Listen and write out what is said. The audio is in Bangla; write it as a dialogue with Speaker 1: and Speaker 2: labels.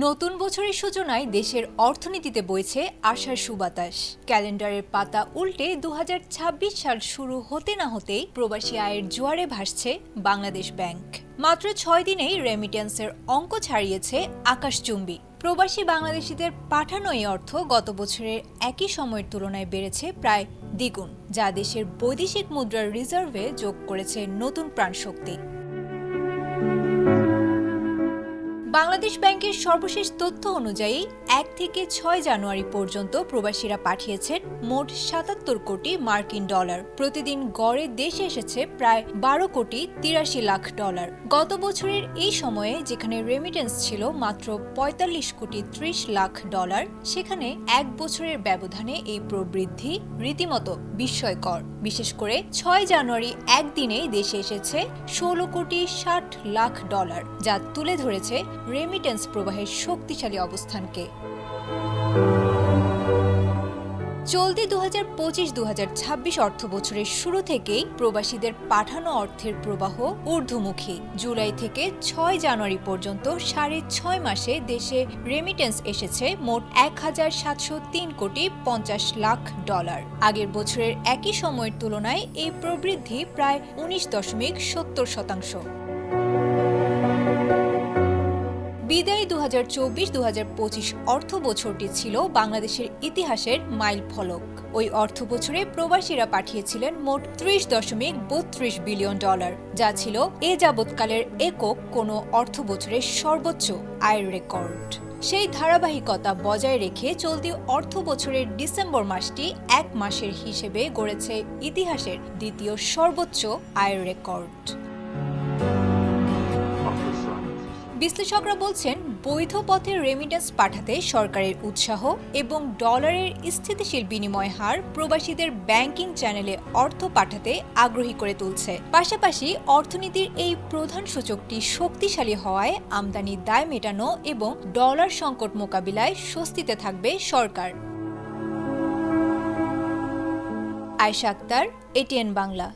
Speaker 1: নতুন বছরের সূচনায় দেশের অর্থনীতিতে বইছে আশার সুবাতাস। ক্যালেন্ডারের পাতা উল্টে 2026 সাল শুরু হতে না হতেই প্রবাসী আয়ের জোয়ারে ভাসছে বাংলাদেশ ব্যাংক। মাত্র 6 দিনেই রেমিটেন্সের অঙ্ক ছাড়িয়েছে আকাশচুম্বী। প্রবাসী বাংলাদেশিদের পাঠানো এই অর্থ গত বছরের একই সময়ের তুলনায় বেড়েছে প্রায় দ্বিগুণ, যা দেশের বৈদেশিক মুদ্রার রিজার্ভে যোগ করেছে নতুন প্রাণশক্তি। বাংলাদেশ ব্যাংকের সর্বশেষ তথ্য অনুযায়ী 1 থেকে 6 জানুয়ারি পর্যন্ত প্রবাসীরা পাঠিয়েছেন মোট 77 কোটি মার্কিন ডলার। প্রতিদিন গড়ে দেশে এসেছে প্রায় 12 কোটি 83 লাখ ডলার। গত বছরের এই সময়ে যেখানে রেমিটেন্স ছিল মাত্র 45 কোটি 30 লাখ ডলার, সেখানে এক বছরের ব্যবধানে এই প্রবৃদ্ধি রীতিমতো বিস্ময়কর। বিশেষ করে 6 জানুয়ারি একদিনেই দেশে এসেছে 16 কোটি 60 লাখ ডলার, যা তুলে ধরেছে রেমিটেন্স প্রবাহের শক্তিশালী অবস্থানকে। চলতি 2025-2026 অর্থ বছরের শুরু থেকেই প্রবাসীদের পাঠানো অর্থের প্রবাহ ঊর্ধ্বমুখী। জুলাই থেকে 6 জানুয়ারি পর্যন্ত 6.5 মাসে দেশে রেমিটেন্স এসেছে মোট 1703 কোটি 50 লাখ ডলার। আগের বছরের একই সময়ের তুলনায় এই প্রবৃদ্ধি প্রায় 19.70%। বিদায়ী 2024-2025 অর্থ বছরটি ছিল বাংলাদেশের ইতিহাসের মাইল ফলক। ওই অর্থ বছরে প্রবাসীরা পাঠিয়েছিলেন মোট 30.32 বিলিয়ন ডলার, যা ছিল এ যাবৎকালের একক কোনো অর্থ বছরের সর্বোচ্চ আয়ের রেকর্ড। সেই ধারাবাহিকতা বজায় রেখে চলতি অর্থ বছরের ডিসেম্বর মাসটি এক মাসের হিসেবে গড়েছে ইতিহাসের দ্বিতীয় সর্বোচ্চ আয়ের রেকর্ড। বিশ্লেষকরা বলছেন, বৈধ পথে রেমিটেন্স পাঠাতে সরকারের উৎসাহ এবং ডলারের স্থিতিশীল বিনিময় হার প্রবাসীদের ব্যাংকিং চ্যানেলে অর্থ পাঠাতে আগ্রহী করে তুলছে। পাশাপাশি অর্থনীতির এই প্রধান সূচকটি শক্তিশালী হওয়ায় আমদানি দায় মেটানো এবং ডলার সংকট মোকাবিলায় স্বস্তিতে থাকবে সরকার। আয়েশা আক্তার, ATN বাংলা।